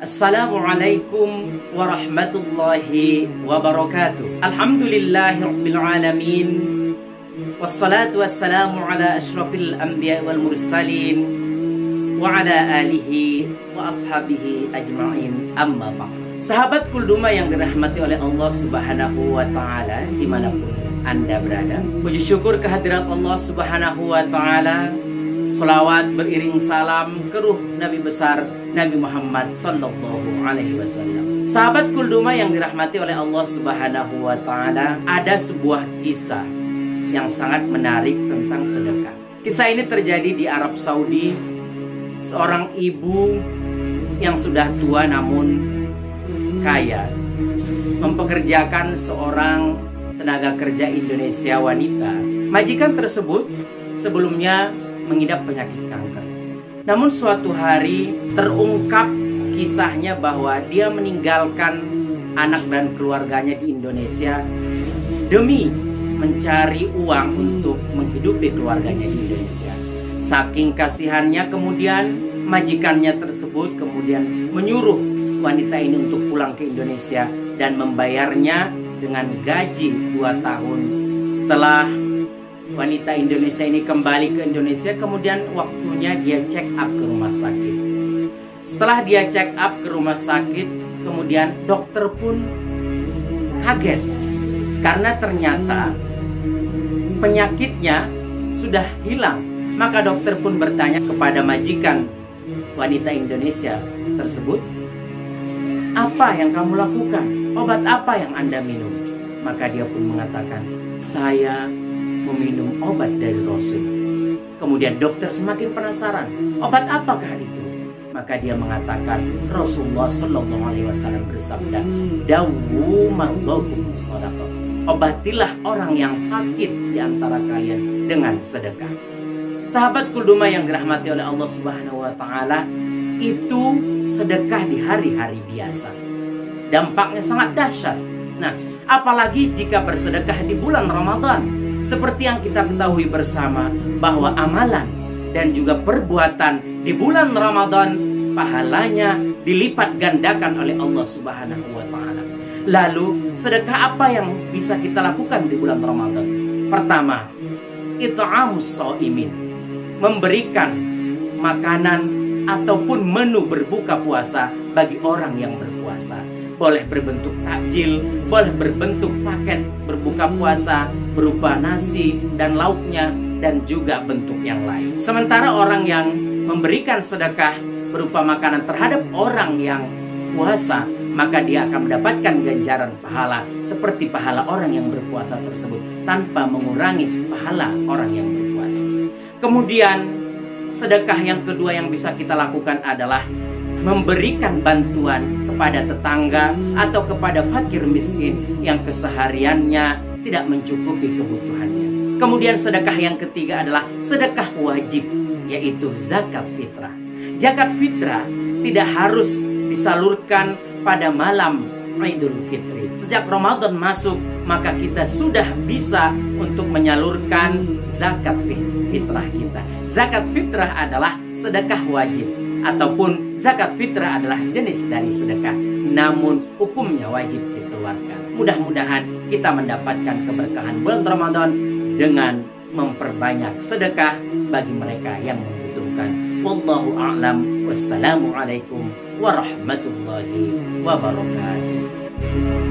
Assalamualaikum warahmatullahi wabarakatuh. Alhamdulillahirabbil alamin. Wassalatu wassalamu ala asyrafil anbiya wal mursalin wa ala alihi wa ashabihi ajma'in, amma ba'd. Sahabat Kulduma yang dirahmati oleh Allah Subhanahu wa taala dimanapun Anda berada, puji syukur kehadirat Allah Subhanahu wa taala. Selawat beriring salam ke ruh Nabi besar Nabi Muhammad sallallahu alaihi wasallam. Sahabat Kulduma yang dirahmati oleh Allah Subhanahu wa taala, ada sebuah kisah yang sangat menarik tentang sedekah. Kisah ini terjadi di Arab Saudi. Seorang ibu yang sudah tua namun kaya mempekerjakan seorang tenaga kerja Indonesia wanita. Majikan tersebut sebelumnya mengidap penyakit kanker. Namun suatu hari terungkap kisahnya bahwa dia meninggalkan anak dan keluarganya di Indonesia demi mencari uang untuk menghidupi keluarganya di Indonesia. Saking kasihannya kemudian majikannya tersebut kemudian menyuruh wanita ini untuk pulang ke Indonesia dan membayarnya dengan gaji 2 tahun. Setelah wanita Indonesia ini kembali ke Indonesia, kemudian waktunya dia check up ke rumah sakit. Setelah dia check up ke rumah sakit, kemudian dokter pun kaget karena ternyata penyakitnya sudah hilang. Maka dokter pun bertanya kepada majikan wanita Indonesia tersebut, "Apa yang kamu lakukan? Obat apa yang Anda minum?" Maka dia pun mengatakan, "Saya meminum obat dari Rasul." Kemudian dokter semakin penasaran, obat apakah itu? Maka dia mengatakan, Rasulullah Shallallahu Alaihi Wasallam bersabda, "Dawu mardhakum shadaqah." Obatilah orang yang sakit di antara kalian dengan sedekah. Sahabat Kulduma yang dirahmati oleh Allah Subhanahu wa taala, itu sedekah di hari-hari biasa. Dampaknya sangat dahsyat. Nah, apalagi jika bersedekah di bulan Ramadan. Seperti yang kita ketahui bersama bahwa amalan dan juga perbuatan di bulan Ramadan pahalanya dilipat gandakan oleh Allah Subhanahu wa taala. Lalu, sedekah apa yang bisa kita lakukan di bulan Ramadan? Pertama, it'amus shaimin, memberikan makanan ataupun menu berbuka puasa bagi orang yang berpuasa. Boleh berbentuk takjil, boleh berbentuk paket berbuka puasa berupa nasi dan lauknya, dan juga bentuk yang lain. Sementara orang yang memberikan sedekah berupa makanan terhadap orang yang puasa, maka dia akan mendapatkan ganjaran pahala seperti pahala orang yang berpuasa tersebut tanpa mengurangi pahala orang yang berpuasa. Kemudian sedekah yang kedua yang bisa kita lakukan adalah memberikan bantuan kepada tetangga atau kepada fakir miskin yang kesehariannya tidak mencukupi kebutuhannya. Kemudian sedekah yang ketiga adalah sedekah wajib, yaitu zakat fitrah. Zakat fitrah tidak harus disalurkan pada malam Idul Fitri. Sejak Ramadan masuk, maka kita sudah bisa untuk menyalurkan zakat fitrah kita. Zakat fitrah adalah sedekah wajib, ataupun zakat fitrah adalah jenis dari sedekah, namun hukumnya wajib dikeluarkan. Mudah-mudahan kita mendapatkan keberkahan bulan Ramadan dengan memperbanyak sedekah bagi mereka yang membutuhkan. Wallahu a'lam. Wassalamualaikum warahmatullahi wabarakatuh.